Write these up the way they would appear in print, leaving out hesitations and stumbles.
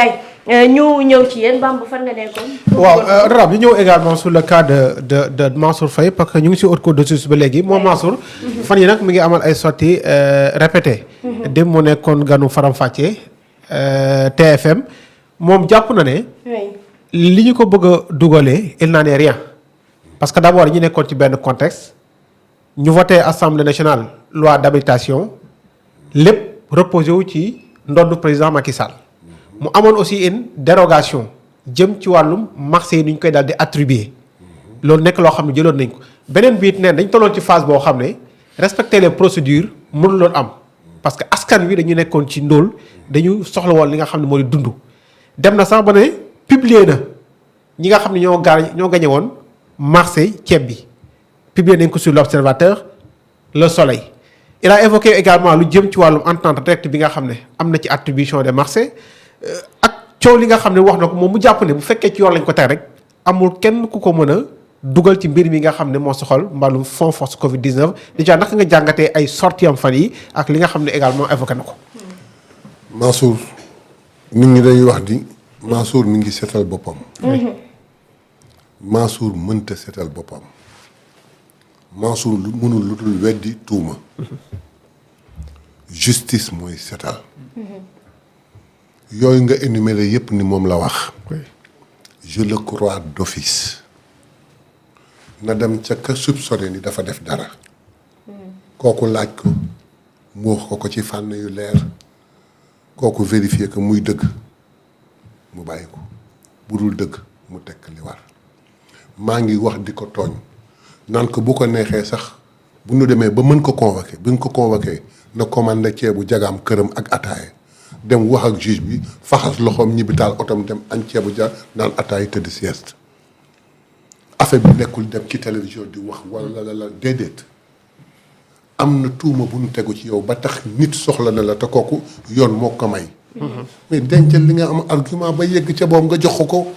ñu ñëw ci yéen Bamba fan nga nekkoon. waaw Rab ñu ñëw également sur le cas de Mansour Faye parce que ñu ngi si haute cour de justice ba léegi moom Mansour. fan yi nag mi ngi amal ay sorties répétées. dem mu nekkoon ganu faram-fàccee TFM moom jàpp na ne. li ñu ko bëgg a dugalee il n'en est rien. parce que d'abord ñu nekkoon ci benn contexte ñu voté assemblée nationale loi d'habilitation lépp reposé wu ci ndoddu président Macky Sall. mu amoon aussi une dérogation jëm ci wàllum marché yi nu ñu koy daal di attribuer loolu nekk loo xam ne jëloon nañ ko beneen biit neen dañ tolloon ci phase boo xam ne respecter les procédures mënul loon am parce que askan wi dañu nekkoon ci ndóol dañu soxla woon li nga xam ne moo di dund dem na sax ba ne publier na ñi nga xam ne ñoo gañe woon marché ceeb bi publier nañ ko sur l'Observateur Le Soleil il a évoqué également lu jëm ci wàllum entente directe bi nga xam ne am na ci attribution des marchés ak coow li nga xam ne wax na ko moom mu jàpp ne bu fekkee ci yoon lañ ko teg rek amul kenn ku ko mën a dugal ci mbir mi nga xam ne moo soxal mbaalum fonds force Covid 19 déjà naka nga jàngatee ay sorties am fan yi ak li nga xam ne également évoqué na ko. Mansour nit ñi dañuy wax di Mansour mi ngi seetal boppam. Mansour mënta seetal boppam. Mansour mënul lu dul weddi tuuma. justice mooy seetal. yooyu nga énuméré yépp ni moom la wax. je le crois d'office. na dem ca ka soupçonné ni dafa def dara. kooku laaj ko mu wax ko ci fànn yu leer kooku vérifier que muy dëgg mu bàyyi ko bu dul dëgg mu tekk li war maa ngi wax di ko tooñ naan ko bu ko neexee sax bu ñu demee ba mën ko convoqué bu ñu ko convoqué na commandé ceebu jagaam këram ak ataaye dem wax ak juge bi faxas loxoom ñibbi taal otom dem añ ceebu ja naan ataaye tëdd sieste affaire bi nekkul dem ci télévision di wax wala la déedéet am na tuuma bu ñu tegu ci yow ba tax nit soxla na la te kooku yoon moo ko may. mais dencal li nga am argument ba yegg ca boobu nga jox ko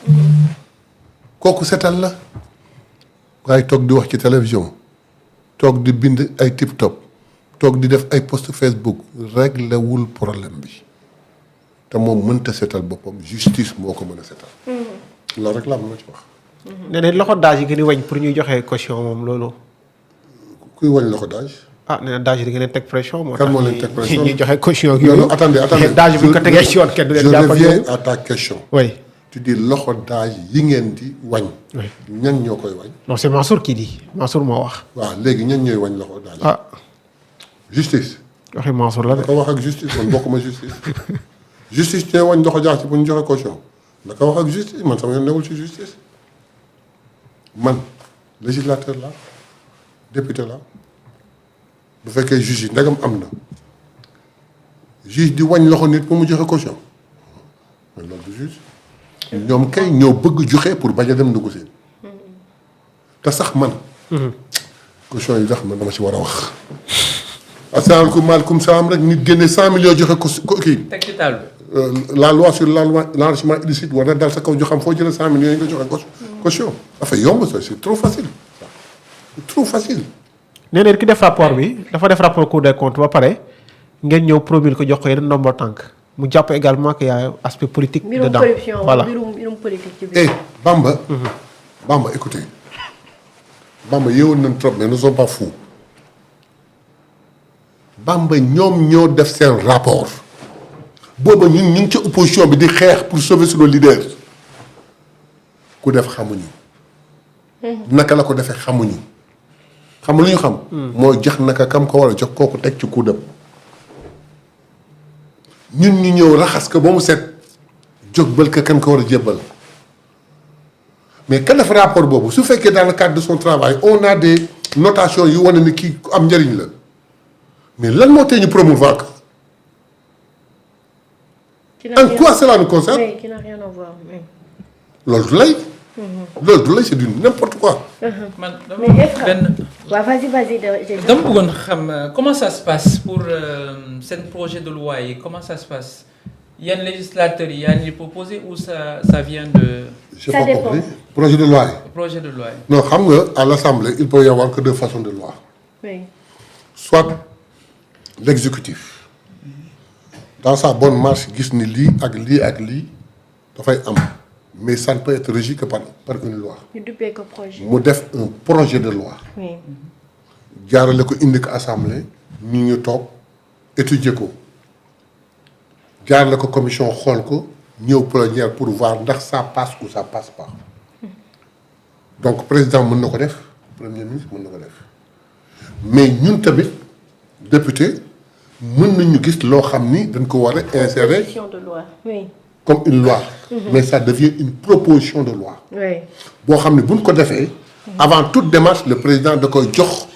kooku setal la waaye toog di wax ci télévision toog di bind ay tip top toog di def ay post Facebook réglé wul problème bi te moom mënta setal boppam justice moo ko mën a setal. loolu rek laa mën a ci wax. nee nañ loxo daaj yi ngeen di wañ pour ñuy joxe caution moom loolu. kuy wañ loxo daaj. nee na daaj yi da ngeen teg pression. moo kan moo leen teg pression ñuy joxe caution ak yooyu. non attendez daaj bu ñu ko tegee ci yoon kenn du leen jàppale. je reviens à ta question. oui. tu dis loxo daaj yi ngeen di wañ. oui ñan ñoo koy wañ. non c'est Mansour qui dit Mansour moo wax. waaw léegi ñan ñooy wañ loxo daaj. justice. waxi Mansour la de. naka wax ak justice man bokkuma justice. justice ñooy wañ loxo daaj ci pour ñu joxe caution naka wax ak justice man sama yoon newul ci justice. man législateur la député la bu fekkee juge yi ndegam am na juge di wañ loxo nit pour mu joxe caution mais loolu du juge ñoom kay ñoo bëgg joxe pour bañ a dem négocier te sax man caution yi tax man dama ci war a wax asalaamaaleykum maaleykum salaam rek nit génne 100 millions joxe ko kii teg ci taal la loi sur l'enrichissement illicite war na dal sa kaw ñu xam foo jëlee 100 millions yi nga joxe caution dafa yomb ça c'est trop facile c'est trop facile. nee na ki def rapport bi dafa def rapport Cour des comptes ba pare ngeen ñëw promulguer ko jox ko yeneen ndombo tànk mu jàpp également qu'il y a aspect politique dedans. voilà mbirum politique ci biir. Bamba. Bamba écoutez Bamba yeewoon nañ trop mais nous sommes pas fous Bamba ñoom ñoo def seen rapport booba ñun ñu ngi ci opposition bi di xeex pour sauver suñu leader ku def xamuñu. naka la ko defee xamuñu. xam lu ñu xam. mooy jox naka kam ko war a jox kooku teg ci kuudam. ñun ñu ñëw raxas ko ba mu set jóg bël ka kan ko war a jébbal mais ka def rapport boobu su fekkee dans le cadre de son travail on a des notations yu wane ni kii am njëriñ la mais lan moo tee ñu promouvoir ko. en quoi cela nous concerne. oui qui n'a rien à voir. loolu du lay. loolu du lay c'est du n'importe quoi. man vas-y. dama bëggoon xam comment ça se passe pour seen projet de loi yi comment ça se passe yan législateurs yi yaa ngi proposé ou ça vient de. j'ai pas compris projet de loi yi. projet de loi yi. non xam nga à l'Assemblée il peut y avoir que deux façons de loi. oui. soit l'exécutif dans sa bonne marche gis ni lii ak lii ak lii dafay am mais ça ne peut être régi que par une loi. ñu duppee ko projet. mu def un projet de loi. oui. jaarale ko indi ko assemblée ñu toog étudier ko jaarale ko commission xool ko ñëw plénière pour voir ndax ça passe ou ça passe pas donc président mën na ko def premier ministre mën na ko def mais ñun tamit député mën nañu gis loo xam ni dañ ko war a insérer proposition de loi. oui. comme une loi. mais ça devient une proposition de loi. oui. boo xam ne buñ ko defee. avant toute démarche le président da koy jox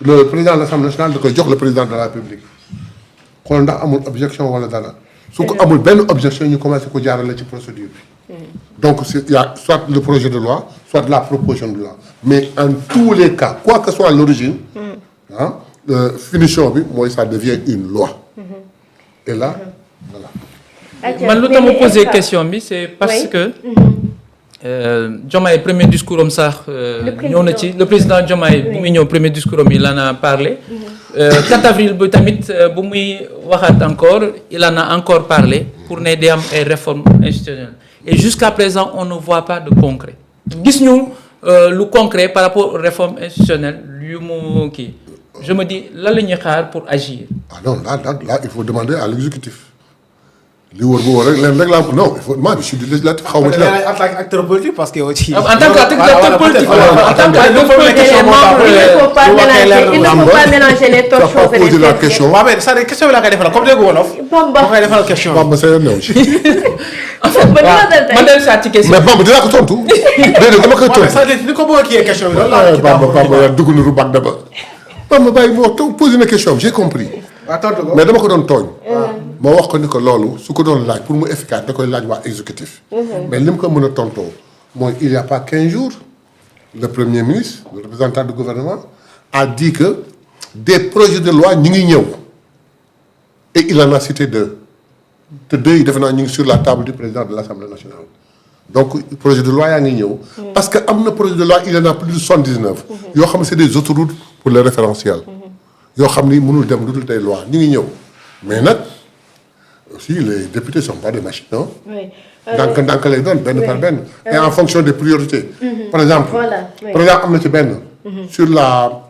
le président de l'Assemblée nationale da koy jox le président de la République xool ndax amul objection wala dara su ko amul benn objection ñu commencé ko jaarale ci procédure bi. donc il y a soit le projet de loi soit la proposition de loi mais en tous les cas quoi que soit l'origine finition bi mooy ça devient une loi. et là voilà. man lu tax ma poser question bi c'est parce que. Diomaye premier discours am sax. ñëw na ci le président Diomaye bu muy ñëw premier discours am il en a parlé. 4 avril bi tamit bu muy waxaat encore il en a encore parlé pour ne day am ay réformes institutionnelles et jusqu'à présent on ne voit pas de concret gis ñu lu concret par rapport aux réformes institutionnelles yu mu kii je me dis lan la ñuy xaar pour agir. ah non là il faut demander à l'exécutif. li wër bu wër rek leen rek laa non il faut moi je suis du législatif xaw ma ci la. en tant qu'acteur politique parce que aussi. en tant qu'acteur politique en tant qu'acteur politique il ne faut pas mélanger les torchons. pas poser la question. waaw mais c'est-à-dire question bi laa koy defal comme dégg wolof. Bamba koy defal question. Bamba sa yoon new ci. en fait man de saa ci question. mais Bamba dinaa ko tontu. déedéet dama koy tontu. c'est-à-dire ni ko bëgg a kii question bi loolu laa Bamba yaa dugg na rubaat daba. Bamba bàyyi moo taw poser na question j'ai compris. waaw tontu ko mais dama ko doon tooñ. ma wax ko ni ko loolu su ko doon laaj pour mu efficace da koy laaj waa exécutif. mais li mu ko mën a tontoo mooy il y a pas 15 jours le premier ministre le représentant du gouvernement a dit que des projets de loi ñu ngi ñëw et il en a cité 2 te 2 yi defe naa ñu ngi sur la table du président de l'Assemblée nationale donc projet de loi yaa ngi ñëw. parce que am na projet de loi il y en a plus de 79. yoo xam ne c'est des autoroutes pour le référentiel. yoo xam ni mënul dem lu dul tey loi ñu ngi ñëw mais nag. aussi les députés sont pas des machines non. oui. ndànk lay doon benn par benn. et en fonction des priorités. par exemple. voilà oui. par exemple am na ci benn. sur la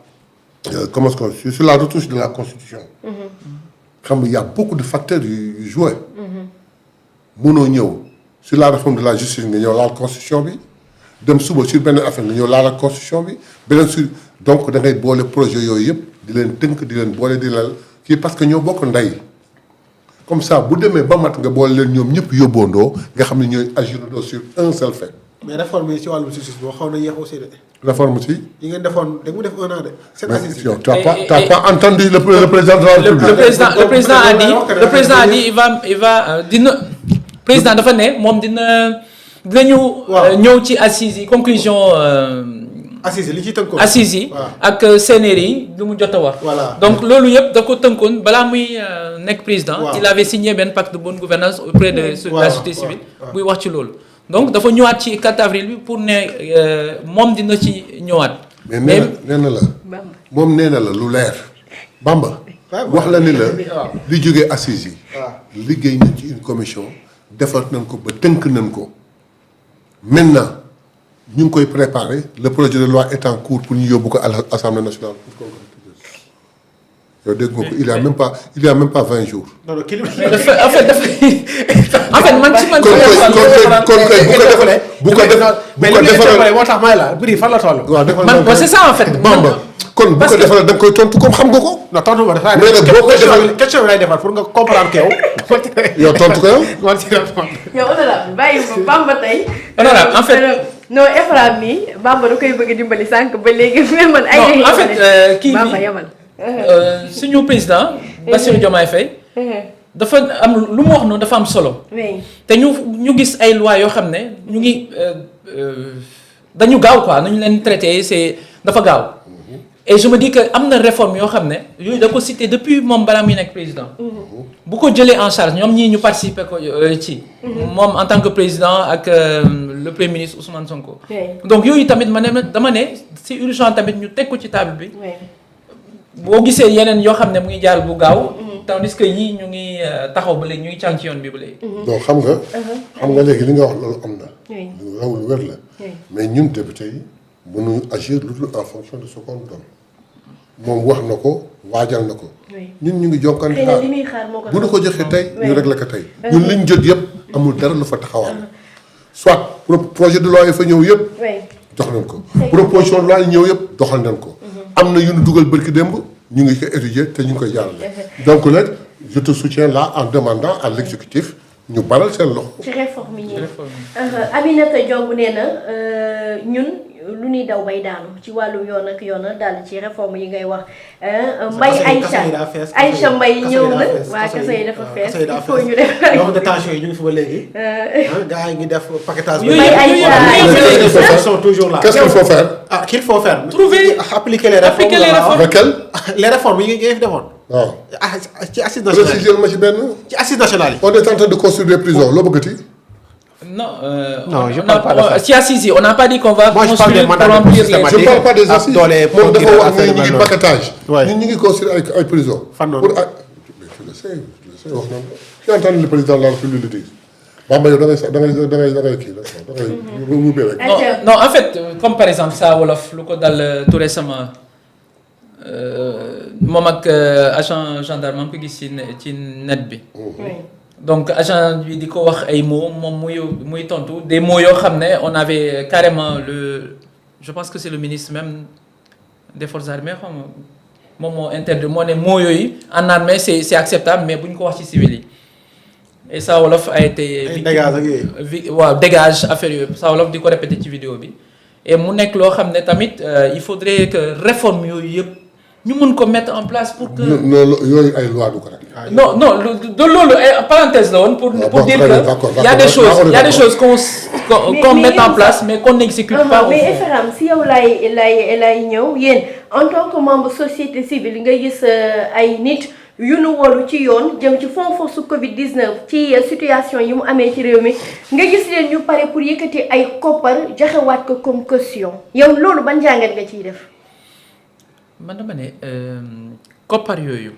comment est-ce que sur la retouche de la constitution. xam nga y a beaucoup de facteurs yu joué. mënoo ñëw sur la réforme de la justice nga ñëw laal constitution bi dem suba sur benn affaire nga ñëw laal constitution bi beneen sur donc da ngay boole projet yooyu yëpp di leen tënk di leen boole di leen kii parce que ñoo bokk ndey. comme ça bu demee ba mat nga boole leen ñoom ñëpp yóbboondoo nga xam ne ñooy agirandoo sur un seul fait. mais réforme yi ci wàllum justice boo xaw na yéex aussi de. réforme si. yi ngeen defoon da mu def 1 an de. mais yow t'as pas entendu le président de la République. le président a dit il va dina président dafa ne moom dinañu. ñëw ci assises yi conclusion. assises li ci tënkoon. assises yi ak CNRI yi lu mu jot a wax. voilà donc loolu yëpp da ko tënkoon balaa muy nekk président. il avait signé benn pacte de bonne gouvernance auprès de la société civile. buy wax ci loolu. donc dafa ñëwaat ci 4 avril bi pour ne moom dina ci ñëwaat. mais nee na la. moom nee na la lu leer. Bamba. wax la ni la li jógee assises yi. liggéey nañ ci une commission. defar nañ ko ba tënk nañ ko. maintenant. ñu ngi koy préparer le projet de loi est en cours pour ñu yóbbu ko à l'Assemblée nationale pour qu'on yow dégg nga ko il y a même pas 20 jours. non non kii en fait man ci man. kon bu ko defaral moo tax may la biri fan la toll. waaw defal man c'est ça en fait. Bamba kon bu ko defaral da nga koy tontu comme xam nga ko. non tontu ma dafa mais nag boo koy defal question bi lay defar pour nga comprendre que yow. yow tontu ko yow. yow honorable bàyyi ma Bamba tey. honorable en fait. non Efra mi Bamba da koy bëgg dimbali sànq ba léegi mais man. ay non en fait kii Bamba yamal. suñu président. Bassirou Diomaye Faye. dafa am lu mu wax noonu dafa am solo. te ñu gis ay lois yoo xam ne ñu ngi dañu gaaw quoi nañu leen traité c'est dafa gaaw. et je me dis que am na réforme yoo xam ne yooyu da ko cité depuis moom balaa muy nekk président. bu ko jëlee en charge ñoom ñii ñu participer ko ci. moom en tant que président ak le premier ministre Ousmane Sonko. donc yooyu tamit dama ne c'est urgent tamit ñu teg ko ci table bi. boo gisee yeneen yoo xam ne mu ngi jaar bu gaaw. tandis que yii ñu ngi taxaw ba léegi ñu ngi càng ci yoon bi ba léegi. donc xam nga léegi li nga wax loolu am na. lu raw lu wér la. mais ñun député yi mënuñu agir lu dul en fonction de ce qu'on donne moom wax na ko waajal na ko. ñun ñu ngi jonkante xëy na li muy xaar moo ko bu ñu ko joxee tey ñu réglé ko tey. ñun liñ jot yëpp amul dara lu fa taxawal. soit projet de loi yi fa ñëw yëpp. jox nañ ko. proposition de loi yi ñëw yëpp doxal nañ ko. am na yu ñu dugal bërki démb ñu ngi ko étudier te ñu ngi koy jàllale. donc nag je te soutiens là en demandant à l'exécutif ñu baral seen loxo. ci réforme yi Aminata Diong nee na ñun lu ñuy daw bay daanu ci wàllu yoon ak yoon daal ci réforme yi ngay wax. Mbaye Aïcha Mbaye ñëw na waa kasa yi dafa fees il faut ñu def. donc détention yi ñu ngi fi ba léegi. gars yi ngi def paquetage. Mbaye Aïcha sont toujours là. Qu'est-ce qu'il faut faire? Ah, qu'il faut faire. Trouver, appliquer les réformes. appliquer les réformes. Lesquelles? Les réformes yi ngeen fi defoon. waaw. ci assises nationales préciser ma ci benn. ci assises nationales yi. on est en train de construire des prisons loo bëggati. Non, je parle pas de ça. Si assisi, on n'a pas dit qu'on va Moi, je parle des construire pour mandats de remplir système. je parle pas des assises moom dafa wax ni ñu ngi paquetage. Ouais. ñun ñu ngi construire ay prisons. Fan noonu. pour tu le sais wax nañu ko. tu entends le président de la République le dire. Bamba yow da ngay kii la da ngay wubbe rek. Non, en fait, comme par exemple ça wolof lu ko dal tout récemment moom ak agent gendarme am ko gis ci net bi. Donc agent bi di ko wax ay mots moom muy tontu des mots yoo xam ne on avait carrément je pense que c'est le ministre même des forces armées xam nga moom moo interdit moo ne mots yooyu en armée c'est acceptable mais bu ñu ko wax ci civil yi et Saa Wolof a été waaw dégage affaire yooyu Saa Wolof di ko répété ci vidéo bi et mu nekk loo xam ne tamit il faudrait que réforme yooyu yëpp ñu mën ko mettre en place pour que. non yooyu ay loi du ko rek. non de loolu parenthèse la woon pour dire que y a des choses qu'on met en place mais qu'on n'exécute pas. mais Efram si yow lay ñëw yéen en tant que membre société civile nga gis ay nit yu nu wolu ci yoon jëm ci fond force Covid 19 ci situation yi mu amee ci réew mi nga gis leen ñu pare pour yëkkati ay koppar joxewaat ko comme caution yow loolu ban jàngat nga ciy def. man dama ne koppar yooyu.